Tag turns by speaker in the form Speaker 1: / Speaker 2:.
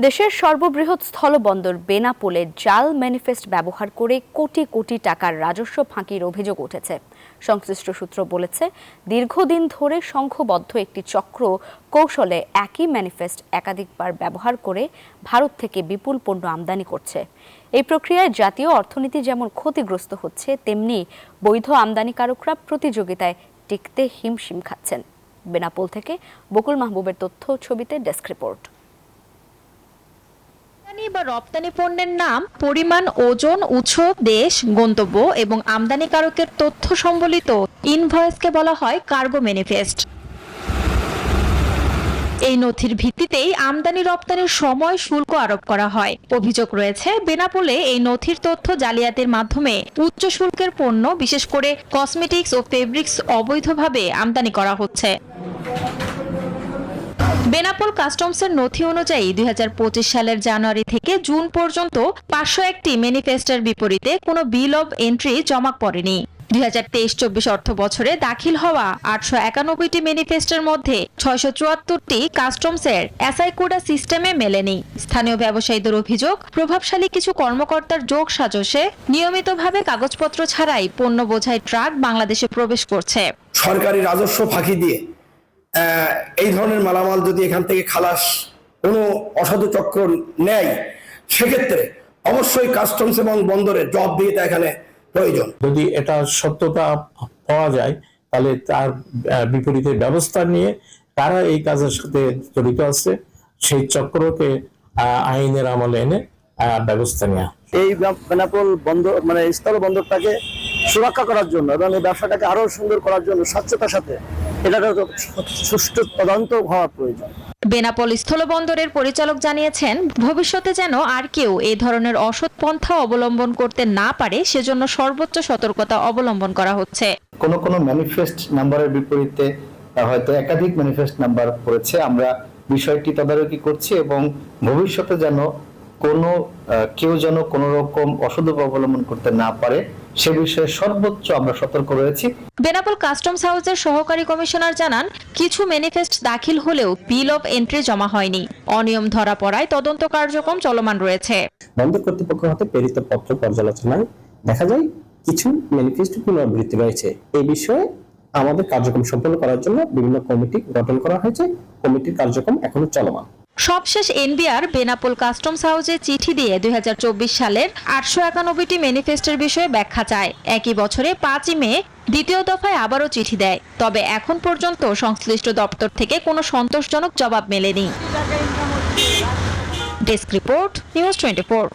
Speaker 1: দেশের সর্ববৃহৎ স্থলবন্দর বেনাপোলে জাল ম্যানিফেস্ট ব্যবহার করে কোটি কোটি টাকার রাজস্ব ফাঁকির অভিযোগ উঠেছে। সংশ্লিষ্ট সূত্র বলেছে, দীর্ঘদিন ধরে সংঘবদ্ধ একটি চক্র কৌশলে একই ম্যানিফেস্ট একাধিকবার ব্যবহার করে ভারত থেকে বিপুল পণ্য আমদানি করছে। এই প্রক্রিয়ায় জাতীয় অর্থনীতি যেমন ক্ষতিগ্রস্ত হচ্ছে, তেমনি বৈধ আমদানিকারকরা প্রতিযোগিতায় টিকতে হিমশিম খাচ্ছেন। বেনাপোল থেকে বকুল মাহবুবের তথ্য, ছবিতে ডেস্ক রিপোর্ট।
Speaker 2: বা রপ্তানি পণ্যের নাম, পরিমাণ, ওজন, উৎস, দেশ, গন্তব্য এবং আমদানিকারকের তথ্য সম্বলিত ইনভয়েসকে বলা হয় কার্গো ম্যানিফেস্ট। এই নথির ভিত্তিতেই আমদানি রপ্তানির সময় শুল্ক আরোপ করা হয়। অভিযোগ রয়েছে, বেনাপোলে এই নথির তথ্য জালিয়াতির মাধ্যমে উচ্চ শুল্কের পণ্য, বিশেষ করে কসমেটিক্স ও ফেব্রিক্স অবৈধভাবে আমদানি করা হচ্ছে। বেনাপোল কাস্টমসের নথি অনুযায়ী 2025 সালের জানুয়ারি থেকে জুন পর্যন্ত 501টি ম্যানিফেস্টের বিপরীতে কোনো বিল অব এন্ট্রি জমা পড়েনি। 2023-24 অর্থ বছরে দাখিল হওয়া 891টি ম্যানিফেস্টের মধ্যে 674টি কাস্টমসের এসআই কোডা সিস্টেমে মেলেনি। স্থানীয় ব্যবসায়ীদের অভিযোগ, প্রভাবশালী কিছু কর্মকর্তার যোগ সাজশে নিয়মিতভাবে কাগজপত্র ছাড়াই পণ্য বোঝাই ট্রাক বাংলাদেশে প্রবেশ করছে।
Speaker 3: সরকারি রাজস্ব ফাঁকি দিয়ে এই ধরনের মালামাল যদি এখান থেকে খালাস কোনো অসাধু চক্র নেয়, সেক্ষেত্রে অবশ্যই কাস্টমস এবং বন্দরের জবাবদিহিতা এখানে প্রয়োজন।
Speaker 4: যদি এটা সত্যতা পাওয়া যায়, তাহলে তার বিপরীতে ব্যবস্থা নিয়ে তারা এই কাজের সাথে জড়িত আছে সেই চক্রকে আইনের আমলে এনে ব্যবস্থা নেওয়া।
Speaker 5: এই বেনাপোল বন্দর স্থল বন্দরটাকে সুরক্ষা করার জন্য এবং এই ব্যবসাটাকে আরো সুন্দর করার জন্য স্বচ্ছতার সাথে এটার সুষ্ঠু তদন্ত হওয়া প্রয়োজন।
Speaker 2: বেনাপোল স্থলবন্দরের পরিচালক জানিয়েছেন, ভবিষ্যতে যেন আর কেউ এই ধরনের অসৎ পন্থা অবলম্বন করতে না পারে, সেজন্য সর্বোচ্চ সতর্কতা অবলম্বন করা হচ্ছে।
Speaker 6: কোন ম্যানিফেস্ট নাম্বারের বিপরীতে হয়তো একাধিক ম্যানিফেস্ট নাম্বার পড়েছে। আমরা বিষয়টি তদারকি করছি এবং ভবিষ্যতে যেন কেউ যেন কোনো রকম অসৎ অবলম্বন করতে না পারে, সে বিষয়ে সর্বোচ্চ আমরা সতর্ক রয়েছি।
Speaker 2: বেনাপোল কাস্টমস হাউসের সহকারী কমিশনার জানান, কিছু ম্যানিফেস্ট দাখিল হলেও বিল অব এন্ট্রি জমা হয়নি। অনিয়ম ধরা পড়ায় তদন্ত কার্যক্রম চলমান রয়েছে।
Speaker 7: বন্দর কর্তৃপক্ষ হাতে প্রেরিত পত্র পর্যালোচনায় দেখা যায় কিছু ম্যানিফেস্ট পুনরাবৃত্তি রয়েছে। এই বিষয়ে আমাদের কার্যক্রম সম্পন্ন করার জন্য বিভিন্ন কমিটি গঠন করা হয়েছে। কমিটির কার্যক্রম এখনো চলমান।
Speaker 2: সবশেষ এনবিআর বেনাপোল কাস্টমস হাউসে চিঠি দিয়ে 2024 সালের 891টি ম্যানিফেস্টের বিষয়ে ব্যাখ্যা চায়। একই বছরে 5 মে দ্বিতীয় দফায় আবারও চিঠি দেয়। তবে এখন পর্যন্ত সংশ্লিষ্ট দপ্তর থেকে কোনো সন্তোষজনক জবাব মেলেনি। Desk report, news 24।